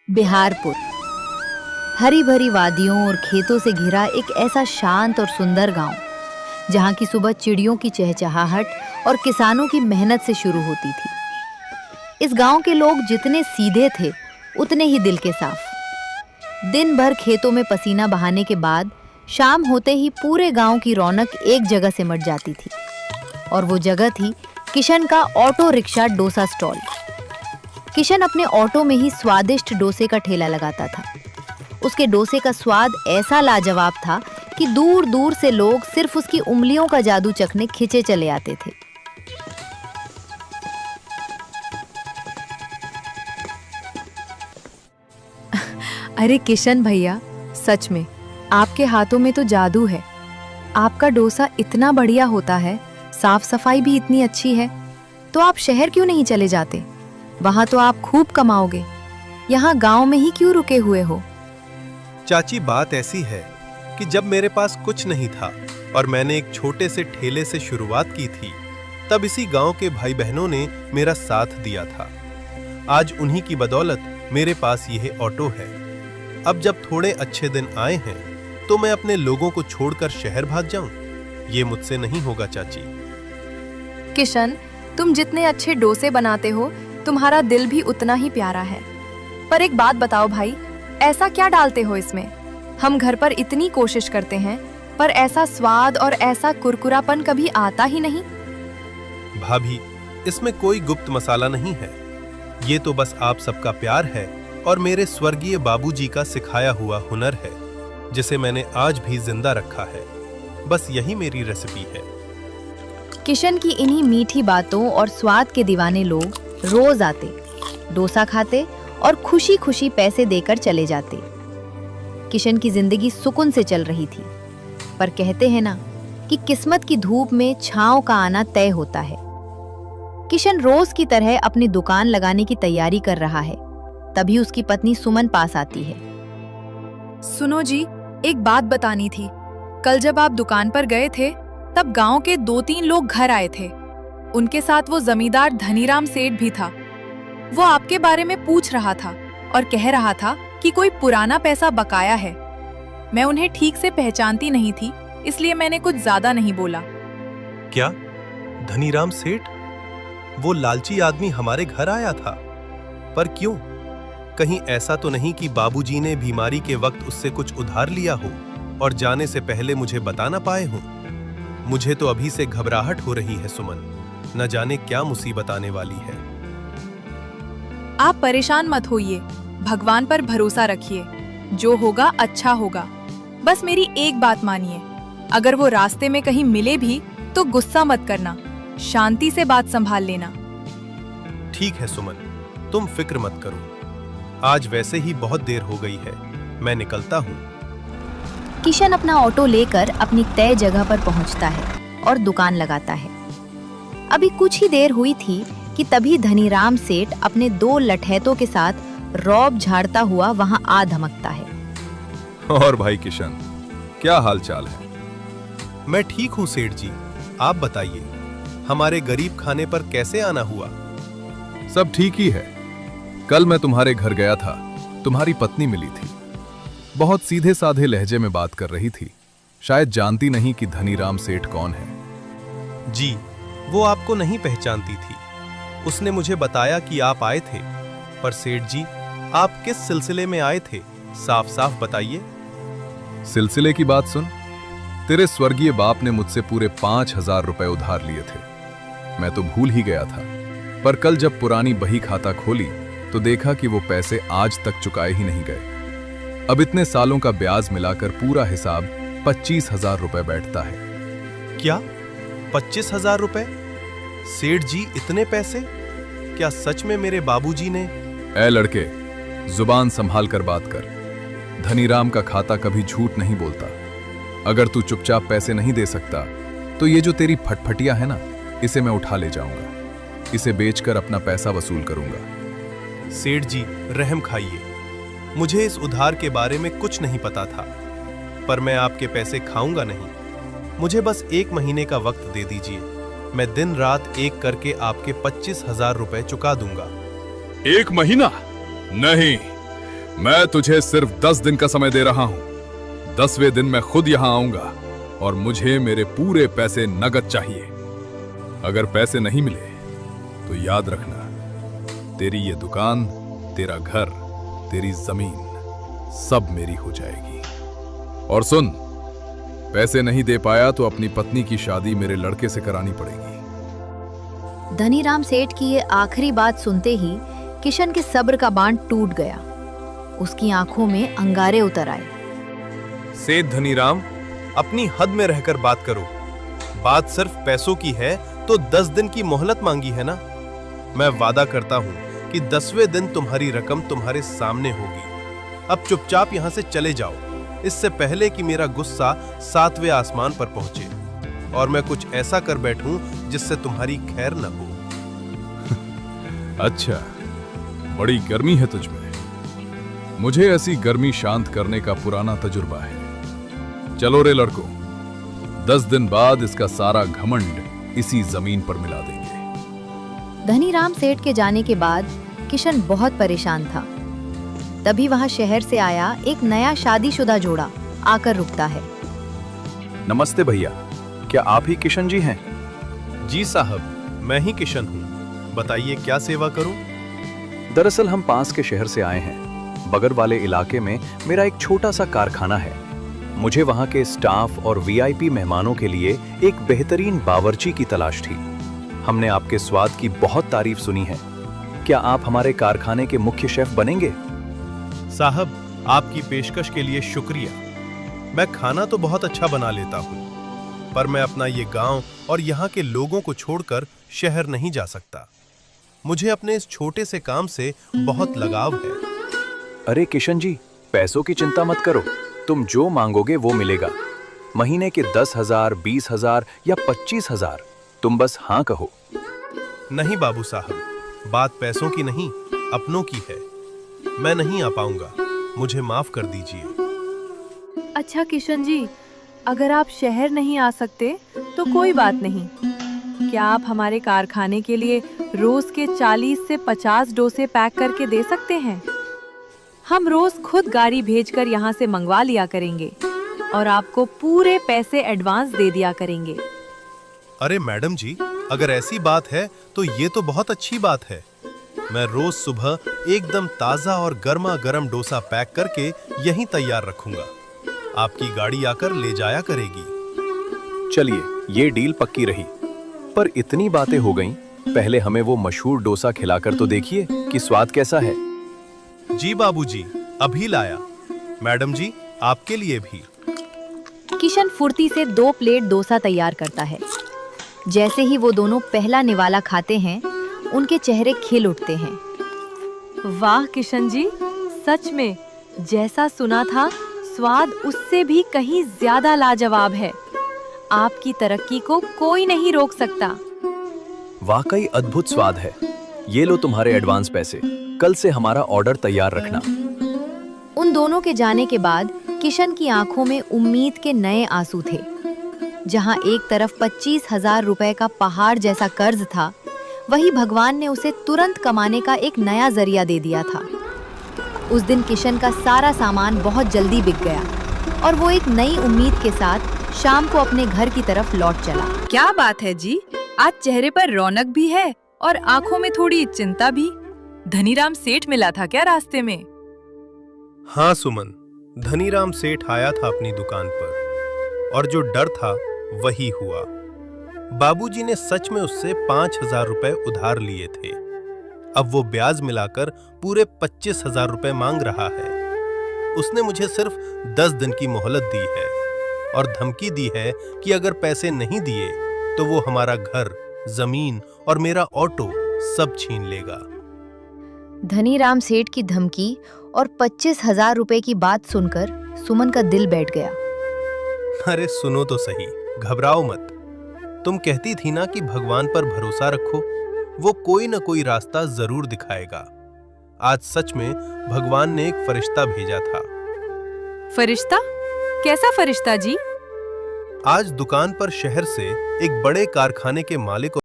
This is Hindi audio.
बिहारपुर हरी भरी वादियों और खेतों से घिरा एक ऐसा शांत और सुंदर गांव, जहां की सुबह चिड़ियों की चहचहाहट और किसानों की मेहनत से शुरू होती थी। इस गांव के लोग जितने सीधे थे, उतने ही दिल के साफ। दिन भर खेतों में पसीना बहाने के बाद शाम होते ही पूरे गांव की रौनक एक जगह सिमट जाती थी, और वो जगह थी किशन का auto rickshaw dosa stall. Kishan अपने ऑटो में ही स्वादिष्ट डोसे का ठेला लगाता था। उसके डोसे का स्वाद ऐसा लाजवाब था कि दूर दूर से लोग सिर्फ उसकी उंगलियों का जादू चखने खिंचे चले आते थे। अरे किशन भैया, सच में आपके हाथों में तो जादू है। आपका डोसा इतना बढ़िया होता है, साफ सफाई भी इतनी अच्छी है। तो आप शहर क्यों नहीं चले जाते? वहां तो आप खूब कमाओगे। यहाँ गांव में ही क्यों रुके हुए हो? चाची, बात ऐसी है कि जब मेरे पास कुछ नहीं था और मैंने एक छोटे से ठेले से शुरुआत की थी, तब इसी गांव के भाई बहनों ने मेरा साथ दिया था। आज उन्हीं की बदौलत मेरे पास यह ऑटो है। अब जब थोड़े अच्छे दिन आए हैं, तो मैं अपने लोगों को छोड़कर शहर भाग जाऊं? ये मुझसे नहीं होगा चाची। किशन, तुम जितने अच्छे डोसे बनाते हो, तुम्हारा दिल भी उतना ही प्यारा है। पर एक बात बताओ भाई, ऐसा क्या डालते हो इसमें? हम घर पर इतनी कोशिश करते हैं, पर ऐसा स्वाद और ऐसा कुरकुरापन कभी आता ही नहीं। भाभी, इसमें कोई गुप्त मसाला नहीं है। ये तो बस आप सबका प्यार है और मेरे स्वर्गीय बाबूजी का सिखाया हुआ हुनर है, जिसे मैंने आज भी जिंदा रखा है। बस यही मेरी रेसिपी है। किशन की इन्हीं मीठी बातों और स्वाद के दीवाने लोग रोज आते, डोसा खाते और खुशी खुशी पैसे देकर चले जाते। किशन की जिंदगी सुकून से चल रही थी। पर कहते हैं ना कि किस्मत की धूप में छांव का आना तय होता है। किशन रोज की तरह अपनी दुकान लगाने की तैयारी कर रहा है, तभी उसकी पत्नी सुमन पास आती है। सुनो जी, एक बात बतानी थी। कल जब आप दुकान पर गए थे, तब गांव के 2-3 लोग घर आए थे। उनके साथ वो जमींदार धनीराम सेठ भी था। वो आपके बारे में पूछ रहा था और कह रहा था कि कोई पुराना पैसा बकाया है। मैं उन्हें ठीक से पहचानती नहीं थी, इसलिए मैंने कुछ ज्यादा नहीं बोला। क्या धनीराम सेठ? वो लालची आदमी हमारे घर आया था? पर क्यों? कहीं ऐसा तो नहीं कि बाबूजी ने बीमारी के वक्त उससे कुछ उधार लिया हो और जाने से पहले मुझे बता ना पाए हों? मुझे तो अभी से घबराहट हो रही है सुमन। न जाने क्या मुसीबत आने वाली है। आप परेशान मत होइए, भगवान पर भरोसा रखिए। जो होगा अच्छा होगा। बस मेरी एक बात मानिए, अगर वो रास्ते में कहीं मिले भी तो गुस्सा मत करना, शांति से बात संभाल लेना। ठीक है सुमन, तुम फिक्र मत करो। आज वैसे ही बहुत देर हो गई है, मैं निकलता हूँ। किशन अपना ऑटो लेकर अपनी तय जगह पर पहुंचता है और दुकान लगाता है। अभी कुछ ही देर हुई थी कि तभी धनीराम सेठ अपने 2 लठैतों के साथ रौब झाड़ता हुआ वहां आ धमकता है। और भाई किशन, क्या हाल चाल है? मैं ठीक हूँ सेठ जी, आप बताइए, हमारे गरीब खाने पर कैसे आना हुआ? सब ठीक ही है। कल मैं तुम्हारे घर गया था, तुम्हारी पत्नी मिली थी। बहुत सीधे साधे लहजे में बात कर रही थी। शायद जानती नहीं कि धनीराम सेठ कौन है। जी, वो आपको नहीं पहचानती थी। उसने मुझे बताया कि आप आए थे। पर सेठ जी, आप किस सिलसिले में आए थे? साफ साफ बताइए। सिलसिले की बात सुन। तेरे स्वर्गीय बाप ने मुझसे पूरे 5,000 रुपए उधार लिए थे। मैं तो भूल ही गया था, पर कल जब पुरानी बही खाता खोली तो देखा कि वो पैसे आज तक चुकाए ही नहीं गए। अब इतने सालों का ब्याज मिलाकर पूरा हिसाब 25,000 रुपए बैठता है। क्या 25,000 रुपए? सेठ जी, इतने पैसे? क्या सच में मेरे बाबूजी ने? ए लड़के, जुबान संभाल कर बात कर। धनीराम का खाता कभी झूठ नहीं बोलता। अगर तू चुपचाप पैसे नहीं दे सकता, तो ये जो तेरी फटफटिया है ना, इसे मैं उठा ले जाऊंगा। इसे बेचकर अपना पैसा वसूल करूंगा। सेठ जी, रहम खाइए। मुझे इस उधार के बारे में कुछ नहीं पता था, पर मैं आपके पैसे खाऊंगा नहीं। मुझे बस 1 महीने का वक्त दे दीजिए। मैं दिन रात एक करके आपके 25,000 रुपए चुका दूंगा। 1 महीना? नहीं, मैं तुझे सिर्फ 10 दिन का समय दे रहा हूं। 10वें दिन मैं खुद यहां आऊंगा और मुझे मेरे पूरे पैसे नगद चाहिए। अगर पैसे नहीं मिले तो याद रखना, तेरी ये दुकान, तेरा घर, तेरी जमीन सब मेरी हो जाएगी। और सुन, पैसे नहीं दे पाया तो अपनी पत्नी की शादी मेरे लड़के से करानी पड़ेगी। धनीराम सेठ की ये आखिरी बात सुनते ही किशन के सब्र का बांध टूट गया। उसकी आंखों में अंगारे उतर आए। सेठ धनीराम, अपनी हद में रहकर बात करो। बात सिर्फ पैसों की है तो 10 दिन की मोहलत मांगी है ना। मैं वादा करता हूं कि 10वें दिन तुम्हारी रकम तुम्हारे सामने होगी। अब चुपचाप यहां से चले जाओ, इससे पहले कि मेरा गुस्सा 7वें आसमान पर पहुंचे और मैं कुछ ऐसा कर बैठूं जिससे तुम्हारी खैर न हो। अच्छा, बड़ी गर्मी है तुझ में। मुझे ऐसी गर्मी शांत करने का पुराना तजुर्बा है। चलो रे लड़को, 10 दिन बाद इसका सारा घमंड इसी जमीन पर मिला देंगे। धनीराम सेठ के जाने के बाद किशन बहुत परेशान था। तभी वहां शहर से आया एक नया शादीशुदा जोड़ा आकर रुकता है। नमस्ते भैया, क्या आप ही किशन जी हैं? जी साहब, मैं ही किशन हूँ। बताइए क्या सेवा करूं? दरअसल हम पास के शहर से आए हैं। बगल वाले इलाके में मेरा एक छोटा सा कारखाना है। मुझे वहाँ के स्टाफ और वीआईपी मेहमानों के लिए एक बेहतरीन बावर्ची की तलाश थी। हमने आपके स्वाद की बहुत तारीफ सुनी है। क्या आप हमारे कारखाने के मुख्य शेफ बनेंगे? साहब, आपकी पेशकश के लिए शुक्रिया। मैं खाना तो बहुत अच्छा बना लेता हूँ, पर मैं अपना ये गांव और यहाँ के लोगों को छोड़कर शहर नहीं जा सकता। मुझे अपने इस छोटे से काम से बहुत लगाव है। अरे किशन जी, पैसों की चिंता मत करो। तुम जो मांगोगे वो मिलेगा। महीने के 10,000, 20,000 या 25,000, तुम बस हाँ कहो। नहीं बाबू साहब, बात पैसों की नहीं, अपनों की है। मैं नहीं आ पाऊंगा, मुझे माफ कर दीजिए। अच्छा किशन जी, अगर आप शहर नहीं आ सकते तो कोई बात नहीं। क्या आप हमारे कारखाने के लिए रोज के 40 से 50 डोसे पैक करके दे सकते हैं? हम रोज खुद गाड़ी भेजकर यहाँ से मंगवा लिया करेंगे और आपको पूरे पैसे एडवांस दे दिया करेंगे। अरे मैडम जी, अगर ऐसी बात है तो ये तो बहुत अच्छी बात है। मैं रोज सुबह एकदम ताजा और गर्मा गर्म डोसा पैक करके यहीं तैयार रखूंगा। आपकी गाड़ी आकर ले जाया करेगी। चलिए, ये डील पक्की रही। पर इतनी बातें हो गईं, पहले हमें वो मशहूर डोसा खिलाकर तो देखिए कि स्वाद कैसा है। जी बाबूजी, अभी लाया। मैडम जी, आपके लिए भी। किशन फुर्ती से 2 प्लेट डोसा तैयार करता है। जैसे ही वो दोनों पहला निवाला खाते हैं, उनके चेहरे खिल उठते हैं। वाह किशन जी, सच में जैसा सुना था, स्वाद उससे भी कहीं ज्यादा लाजवाब है। आपकी तरक्की को कोई नहीं रोक सकता। वाकई अद्भुत स्वाद है। ये लो तुम्हारे एडवांस पैसे। कल से हमारा ऑर्डर तैयार रखना। उन दोनों के जाने के बाद किशन की आंखों में उम्मीद के नए आंसू थे। जहां एक तरफ 25,000 रुपए का पहाड़ जैसा कर्ज था, वहीं भगवान ने उसे तुरंत कमाने का एक नया जरिया दे दिया था। उस दिन किशन का सारा सामान बहुत जल्दी बिक गया और वो एक नई उम्मीद के साथ शाम को अपने घर की तरफ लौट चला। क्या बात है जी, आज चेहरे पर रौनक भी है और आंखों में थोड़ी चिंता भी। धनीराम सेठ मिला था क्या रास्ते में? हाँ सुमन, धनीराम सेठ आया था अपनी दुकान पर और जो डर था वही हुआ। बाबूजी ने सच में उससे 5,000 रुपए उधार लिए थे। अब वो ब्याज मिलाकर पूरे 25,000 रुपए मांग रहा है। उसने मुझे सिर्फ 10 दिन की मोहलत दी है और धमकी दी है कि अगर पैसे नहीं दिए तो वो हमारा घर, जमीन और मेरा ऑटो सब छीन लेगा। धनीराम सेठ की धमकी और 25,000 रुपए की बात सुनकर सुमन का दिल बैठ गया। अरे सुनो तो सही, घबराओ मत। तुम कहती थी ना कि भगवान पर भरोसा रखो, वो कोई न कोई रास्ता जरूर दिखाएगा। आज सच में भगवान ने एक फरिश्ता भेजा था। फरिश्ता? कैसा फरिश्ता जी? आज दुकान पर शहर से एक बड़े कारखाने के मालिक